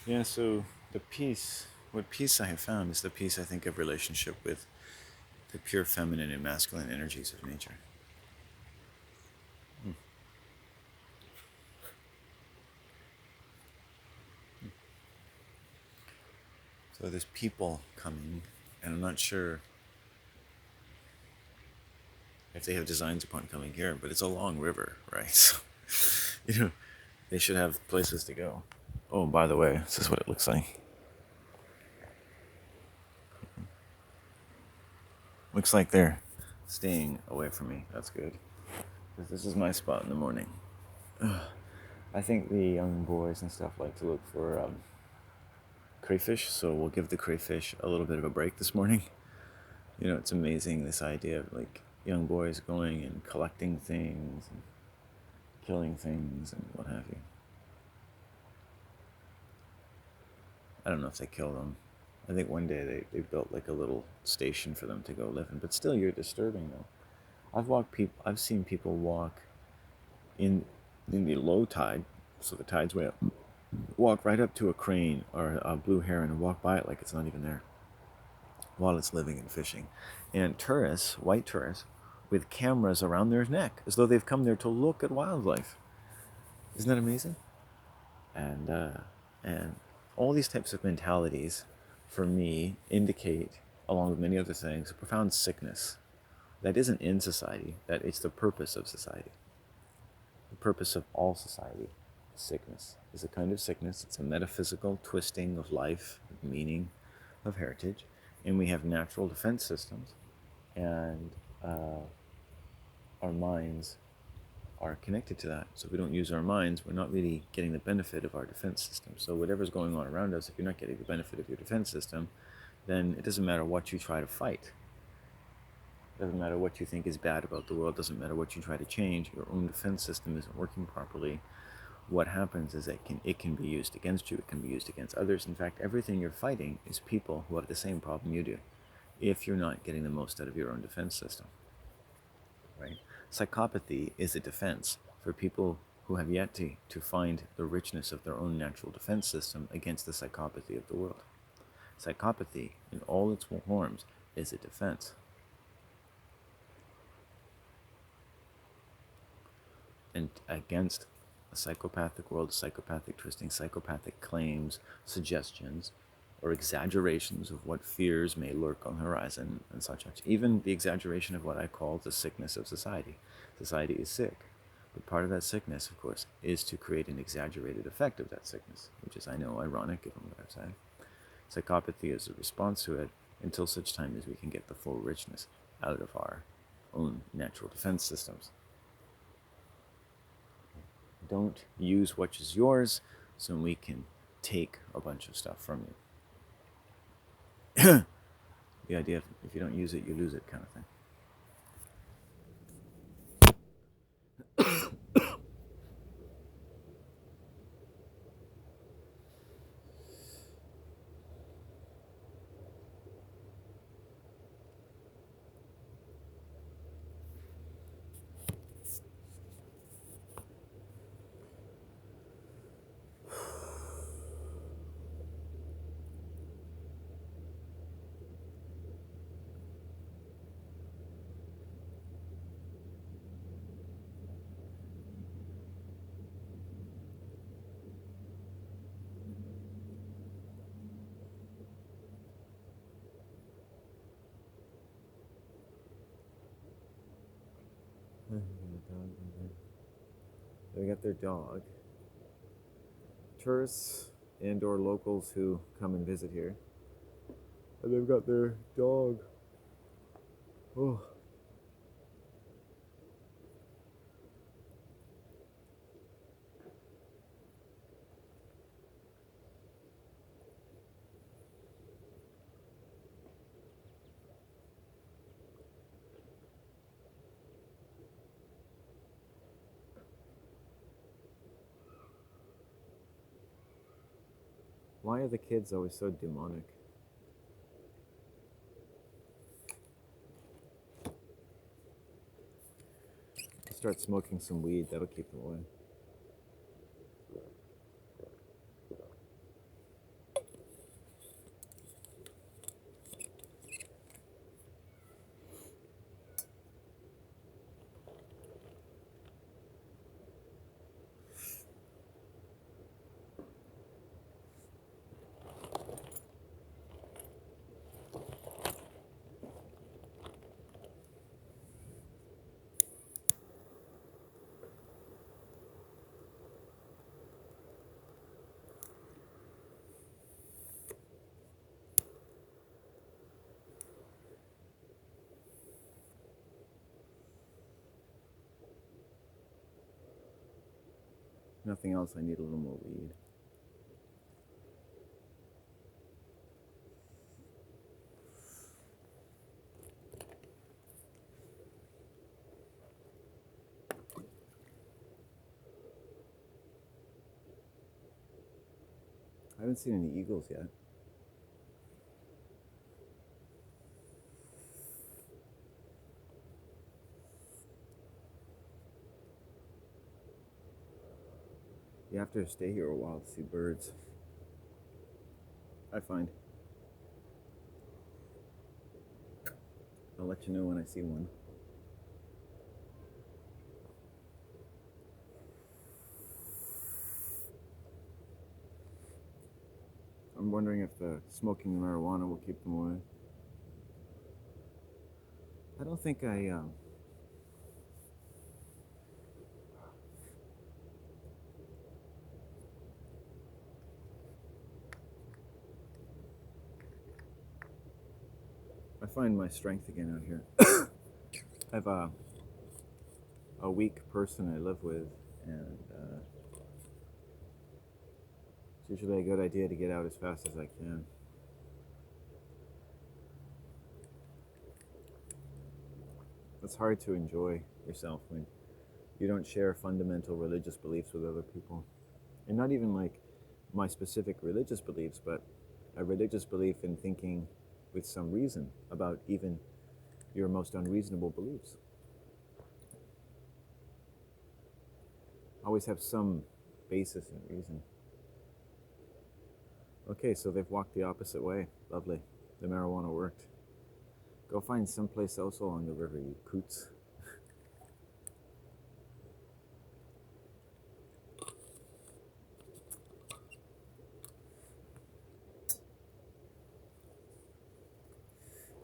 Yeah, so what peace I have found is the peace I think of relationship with the pure feminine and masculine energies of nature. So there's people coming, and I'm not sure if they have designs upon coming here, but it's a long river, right? So, they should have places to go. Oh, by the way, this is what it looks like. Looks like they're staying away from me. That's good. 'Cause this is my spot in the morning. I think the young boys and stuff like to look for crayfish, so we'll give the crayfish a little bit of a break this morning. It's amazing this idea of like young boys going and collecting things and killing things and what have you. I don't know if they kill them. I think one day they built like a little station for them to go live in, but still you're disturbing them. I've seen people walk in in the low tide, so the tide's way up, walk right up to a crane or a blue heron and walk by it like it's not even there while it's living and fishing. And tourists, white tourists, with cameras around their neck, as though they've come there to look at wildlife. Isn't that amazing? And and all these types of mentalities, for me, indicate, along with many other things, a profound sickness that isn't in society. That it's the purpose of society. The purpose of all society. Sickness is a kind of sickness. It's a metaphysical twisting of life, of meaning, of heritage, and we have natural defense systems, and our minds are connected to that. So if we don't use our minds, we're not really getting the benefit of our defense system. So whatever's going on around us, if you're not getting the benefit of your defense system, then it doesn't matter what you try to fight. It doesn't matter what you think is bad about the world. It doesn't matter what you try to change. Your own defense system isn't working properly. What happens is that it can be used against you. It can be used against others. In fact, everything you're fighting is people who have the same problem you do, if you're not getting the most out of your own defense system. Right? Psychopathy is a defense for people who have yet to find the richness of their own natural defense system against the psychopathy of the world. Psychopathy, in all its forms, is a defense. And against a psychopathic world, psychopathic twisting, psychopathic claims, suggestions, or exaggerations of what fears may lurk on the horizon and such. Even the exaggeration of what I call the sickness of society. Society is sick. But part of that sickness, of course, is to create an exaggerated effect of that sickness, which is, I know, ironic given what I've said. Psychopathy is a response to it until such time as we can get the full richness out of our own natural defense systems. Don't use what is yours so we can take a bunch of stuff from you. The idea of if you don't use it, you lose it kind of thing. They got their dog. Tourists and or locals who come and visit here. And they've got their dog. Oh. Why are the kids always so demonic? Start smoking some weed, that'll keep them away. nothing else, I need a little more weed. I haven't seen any eagles yet. You have to stay here a while to see birds, I find. I'll let you know when I see one. I'm wondering if the smoking the marijuana will keep them away. I don't think I find my strength again out here. I have a weak person I live with, and it's usually a good idea to get out as fast as I can. It's hard to enjoy yourself when you don't share fundamental religious beliefs with other people. And not even like my specific religious beliefs, but a religious belief in thinking with some reason about even your most unreasonable beliefs. Always have some basis and reason. Okay, so they've walked the opposite way. Lovely. The marijuana worked. Go find someplace else along the river, you coots.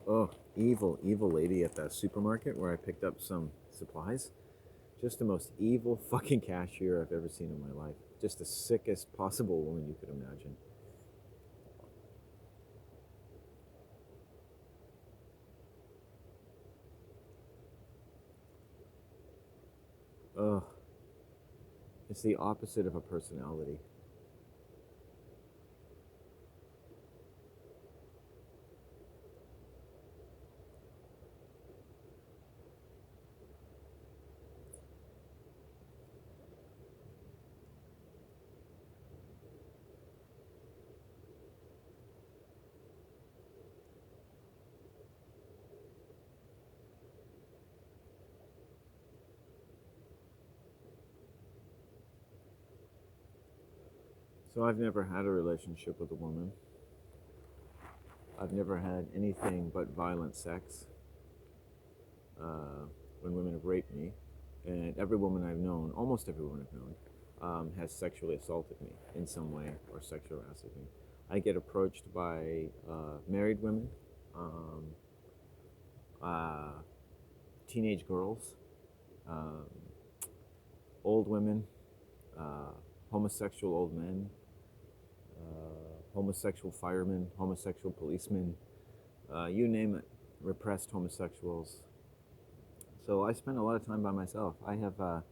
Oh, evil, evil lady at the supermarket where I picked up some supplies. Just the most evil fucking cashier I've ever seen in my life. Just the sickest possible woman you could imagine. Ugh. It's the opposite of a personality. So I've never had a relationship with a woman. I've never had anything but violent sex when women have raped me. And every woman I've known, almost every woman I've known, has sexually assaulted me in some way or sexual harassed me. I get approached by married women, um, uh, teenage girls, um, old women, homosexual old men, homosexual firemen, homosexual policemen, you name it, repressed homosexuals. So I spend a lot of time by myself. I have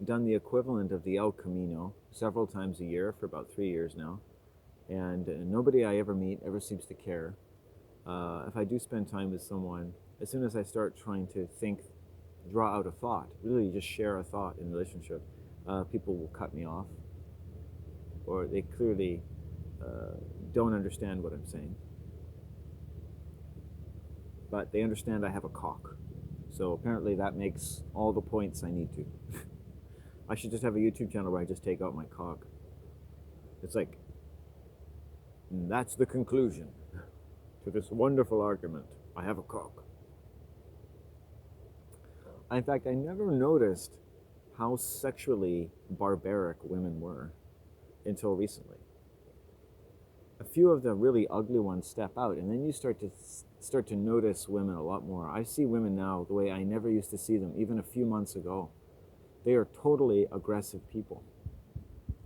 done the equivalent of the El Camino several times a year for about 3 years now, and nobody I ever meet ever seems to care. If I do spend time with someone, as soon as I start trying to think, draw out a thought, really just share a thought in a relationship, people will cut me off, or they clearly don't understand what I'm saying. But they understand I have a cock. So apparently that makes all the points I need to. I should just have a YouTube channel where I just take out my cock. It's like, that's the conclusion to this wonderful argument. I have a cock. In fact, I never noticed how sexually barbaric women were until recently. A few of the really ugly ones step out, and then you start to notice women a lot more. I see women now the way I never used to see them, even a few months ago. They are totally aggressive people.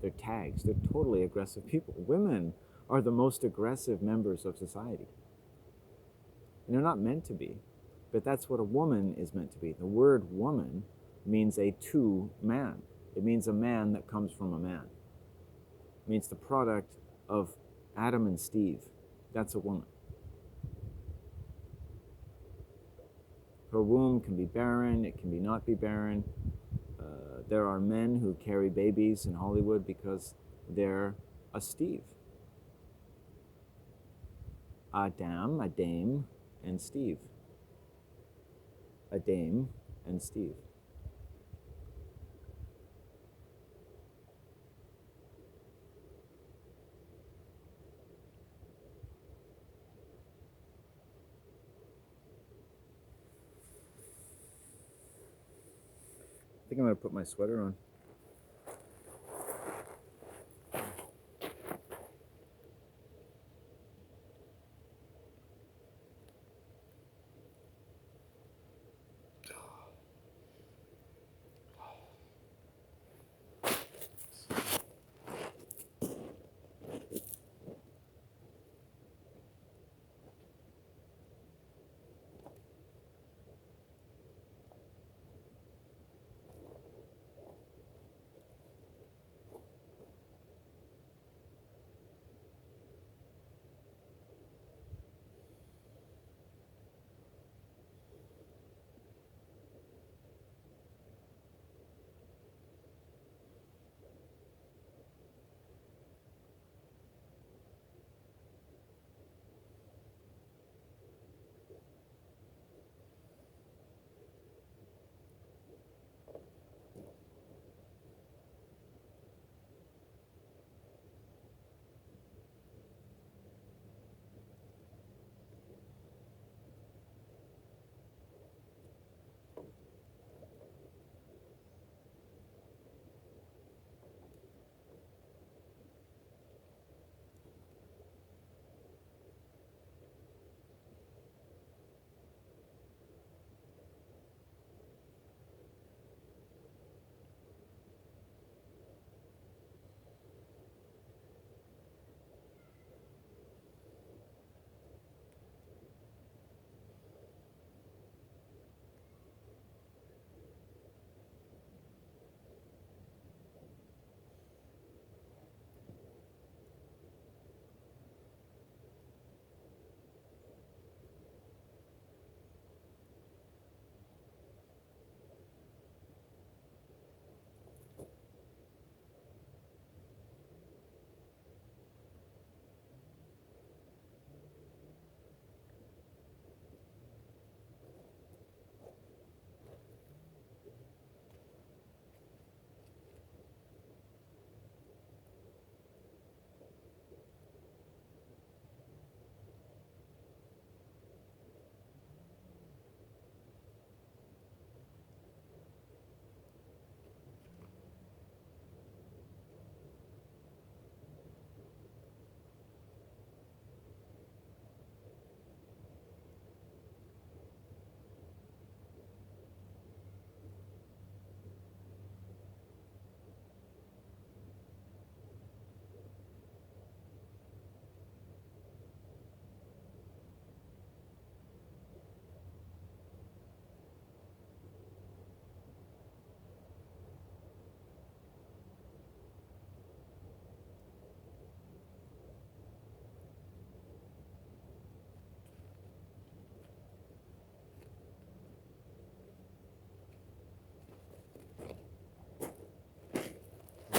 They're tags. They're totally aggressive people. Women are the most aggressive members of society. And they're not meant to be, but that's what a woman is meant to be. The word woman means a two man. It means a man that comes from a man. It means the product of Adam and Steve. That's a woman. Her womb can be barren, it can be not be barren. There are men who carry babies in Hollywood because they're a Steve. Adam, a dame, and Steve. A dame and Steve. I think I'm going to put my sweater on.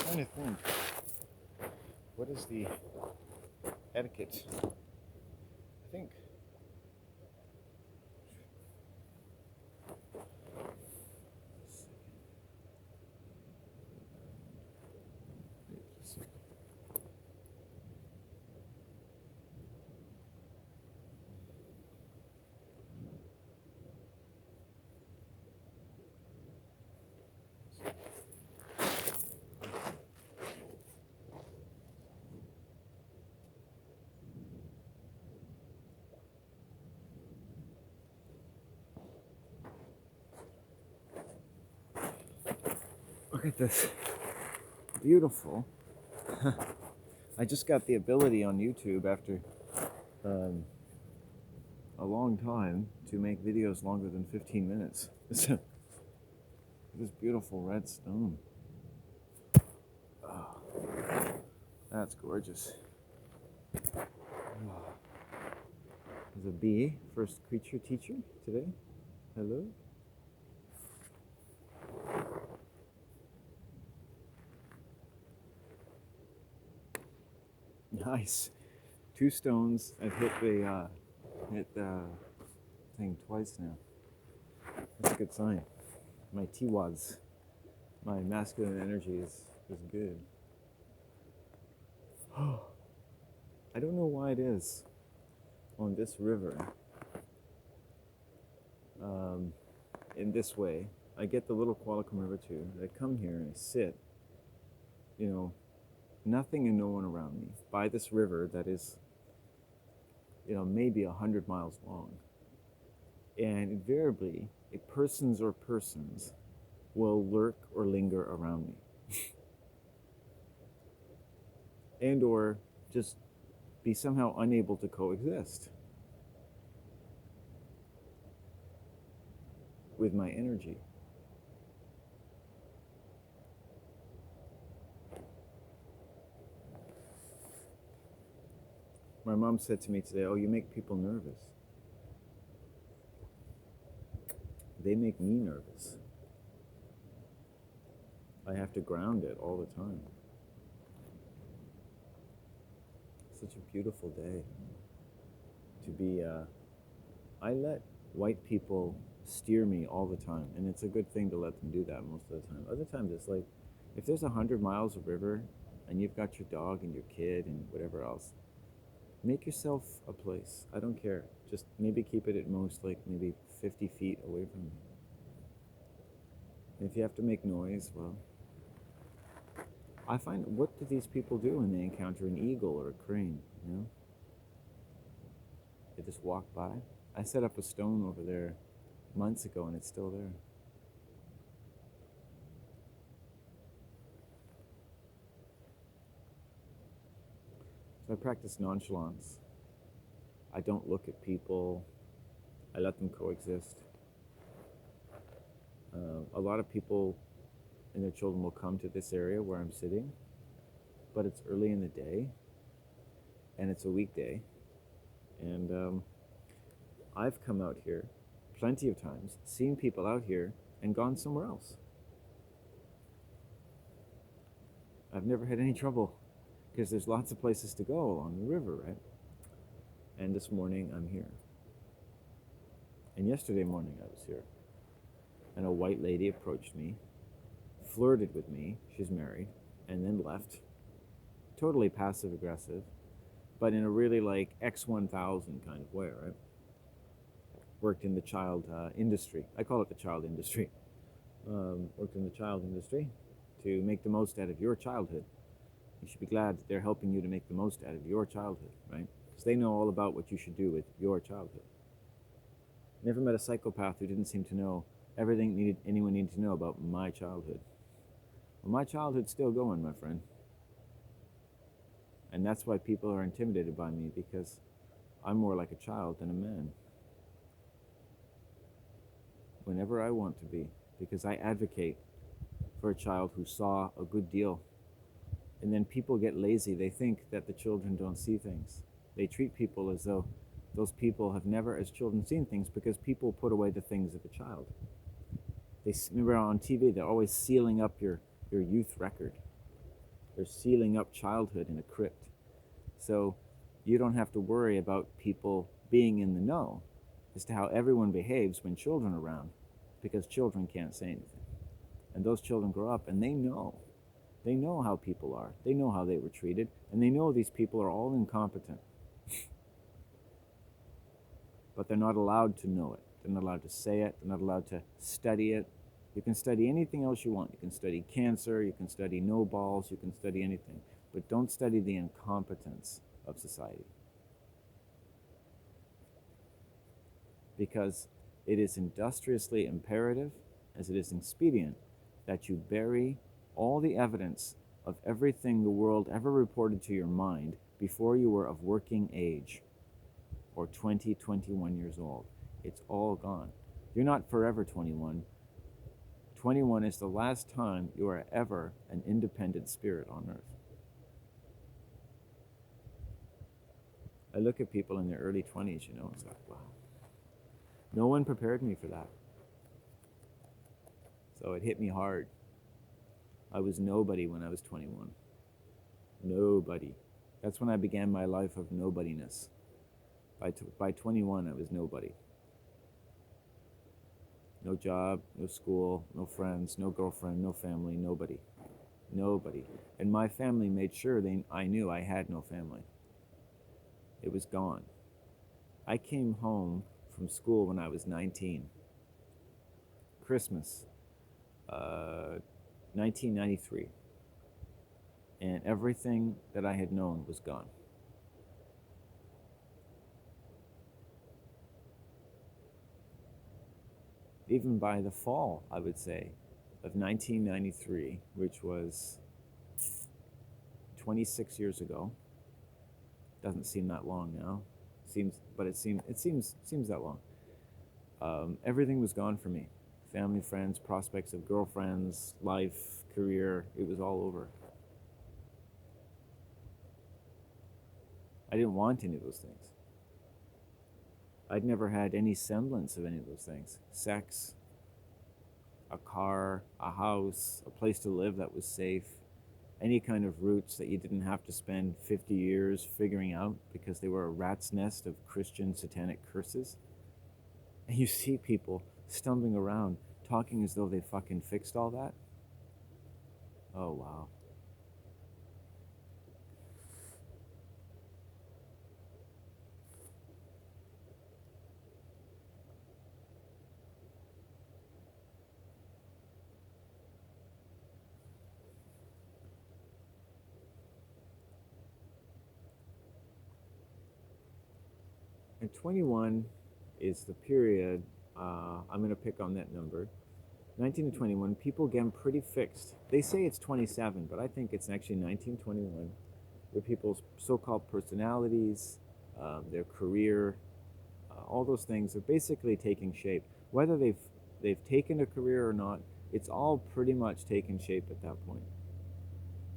I'm trying to think. What is the etiquette? I think. Look at this. Beautiful. I just got the ability on YouTube after a long time to make videos longer than 15 minutes. This beautiful red stone. That's gorgeous. There's a bee, first creature teacher today. Hello. Nice. 2 stones. I've hit the thing twice now. That's a good sign. My T-wads, my masculine energy is good. I don't know why it is on this river, in this way. I get the little Qualicum River too. I come here and I sit, nothing and no one around me by this river that is, maybe 100 miles long. And invariably, persons or persons will lurk or linger around me. And or just be somehow unable to coexist with my energy. My mom said to me today, "Oh, you make people nervous." They make me nervous. I have to ground it all the time. Such a beautiful day to be, I let white people steer me all the time, and it's a good thing to let them do that most of the time. Other times it's like, if there's 100 miles of river and you've got your dog and your kid and whatever else, make yourself a place. I don't care. Just maybe keep it at most like maybe 50 feet away from me. And if you have to make noise, well, I find, what do these people do when they encounter an eagle or a crane, They just walk by. I set up a stone over there months ago and it's still there. So I practice nonchalance. I don't look at people. I let them coexist. A lot of people and their children will come to this area where I'm sitting, but it's early in the day and it's a weekday. And I've come out here plenty of times, seen people out here and gone somewhere else. I've never had any trouble because there's lots of places to go along the river, right? And this morning I'm here. And yesterday morning I was here. And a white lady approached me, flirted with me, she's married, and then left. Totally passive aggressive, but in a really like X1000 kind of way, right? Worked in the child industry. I call it the child industry. Worked in the child industry to make the most out of your childhood. You should be glad that they're helping you to make the most out of your childhood, right? Because they know all about what you should do with your childhood. Never met a psychopath who didn't seem to know everything anyone needed to know about my childhood. Well, my childhood's still going, my friend. And that's why people are intimidated by me, because I'm more like a child than a man. Whenever I want to be, because I advocate for a child who saw a good deal. And then people get lazy. They think that the children don't see things. They treat people as though those people have never, as children, seen things, because people put away the things of a child. They remember on TV, they're always sealing up your youth record. They're sealing up childhood in a crypt. So you don't have to worry about people being in the know as to how everyone behaves when children are around, because children can't say anything. And those children grow up and they know. They know how people are. They know how they were treated. And they know these people are all incompetent. But they're not allowed to know it. They're not allowed to say it. They're not allowed to study it. You can study anything else you want. You can study cancer. You can study no balls. You can study anything. But don't study the incompetence of society. Because it is industriously imperative, as it is expedient, that you bury all the evidence of everything the world ever reported to your mind before you were of working age, or 20, 21 years old. It's all gone. You're not forever 21. 21 is the last time you are ever an independent spirit on earth. I look at people in their early 20s, it's like, wow. No one prepared me for that. So it hit me hard. I was nobody when I was 21. Nobody. That's when I began my life of nobodiness. By 21, I was nobody. No job, no school, no friends, no girlfriend, no family, nobody. Nobody. And my family made sure I knew I had no family. It was gone. I came home from school when I was 19. Christmas, 1993. And everything that I had known was gone. Even by the fall, I would say, of 1993, which was 26 years ago. Doesn't seem that long now. It seems that long. Everything was gone for me. Family, friends, prospects of girlfriends, life, career. It was all over. I didn't want any of those things. I'd never had any semblance of any of those things. Sex, a car, a house, a place to live that was safe, any kind of roots that you didn't have to spend 50 years figuring out because they were a rat's nest of Christian satanic curses. And you see people stumbling around talking as though they fucking fixed all that. Oh, wow. And 21 is the period, I'm going to pick on that number. 19 to 21, people get pretty fixed. They say it's 27, but I think it's actually 1921, where people's so-called personalities, their career, all those things are basically taking shape. Whether they've taken a career or not, it's all pretty much taken shape at that point.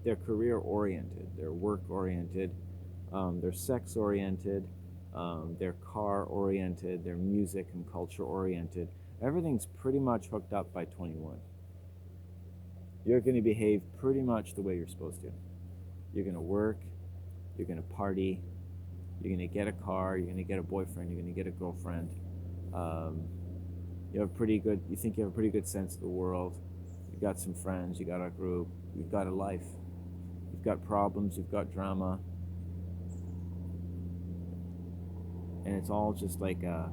They're career oriented, they're work oriented, they're sex oriented, they're car oriented, they're music and culture oriented. Everything's pretty much hooked up by 21. You're going to behave pretty much the way you're supposed to. You're going to work, you're going to party, you're going to get a car, you're going to get a boyfriend, you're going to get a girlfriend. You think you have a pretty good sense of the world. You've got some friends, you got a group, you've got a life. You've got problems, you've got drama. And it's all just like a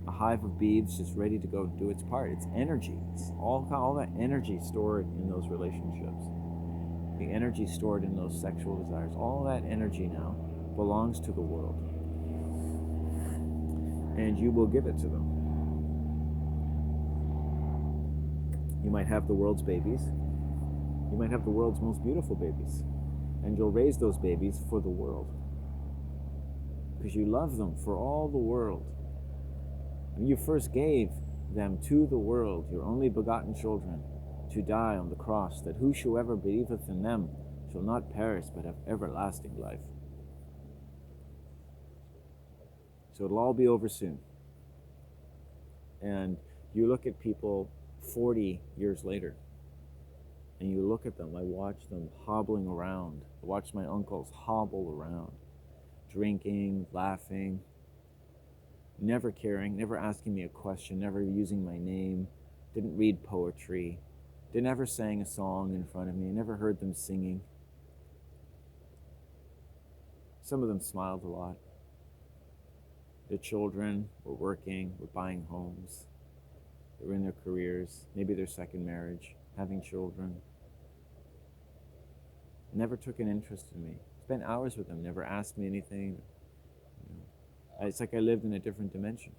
hive of bees just ready to go do its part. It's energy. It's all that energy stored in those relationships. The energy stored in those sexual desires. All that energy now belongs to the world. And you will give it to them. You might have the world's babies. You might have the world's most beautiful babies. And you'll raise those babies for the world. Because you love them for all the world. And you first gave them to the world, your only begotten children, to die on the cross, that whosoever believeth in them shall not perish but have everlasting life. So it'll all be over soon. And you look at people 40 years later, and you look at them, I watch them hobbling around. I watch my uncles hobble around, drinking, laughing, never caring, never asking me a question, never using my name, didn't read poetry, they never sang a song in front of me, I never heard them singing. Some of them smiled a lot. Their children were working, were buying homes, they were in their careers, maybe their second marriage, having children. Never took an interest in me. Spent hours with them, never asked me anything. It's like I lived in a different dimension.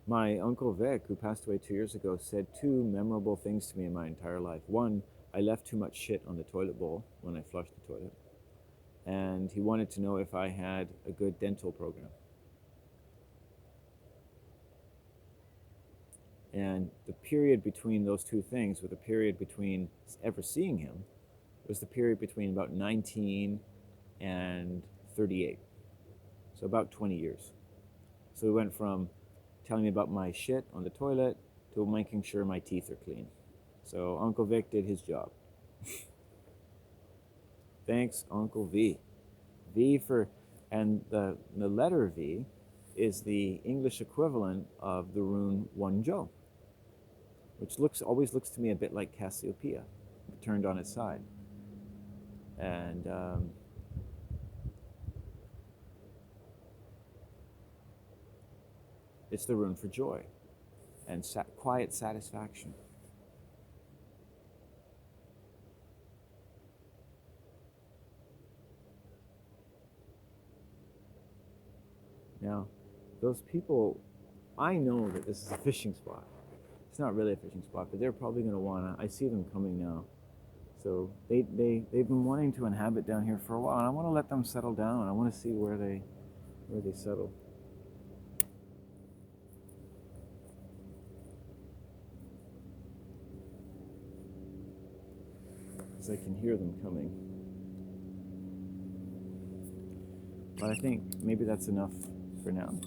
My Uncle Vic, who passed away 2 years ago, said two memorable things to me in my entire life. One, I left too much shit on the toilet bowl when I flushed the toilet. And he wanted to know if I had a good dental program. And the period between those two things, or the period between ever seeing him, was the period between about 19 and 38. So about 20 years. So we went from telling me about my shit on the toilet to making sure my teeth are clean. So Uncle Vic did his job. Thanks, Uncle V. V for, and the letter V is the English equivalent of the rune Wonjo, which always looks to me a bit like Cassiopeia, turned on its side. And it's the rune for joy and quiet satisfaction. Now, those people, I know that this is a fishing spot. It's not really a fishing spot, but they're probably going to want to. I see them coming now. So they've been wanting to inhabit down here for a while, and I want to let them settle down. I want to see where they settle. Because I can hear them coming. But I think maybe that's enough for now.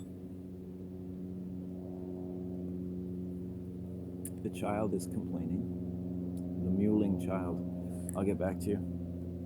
The child is complaining. The mewling child. I'll get back to you.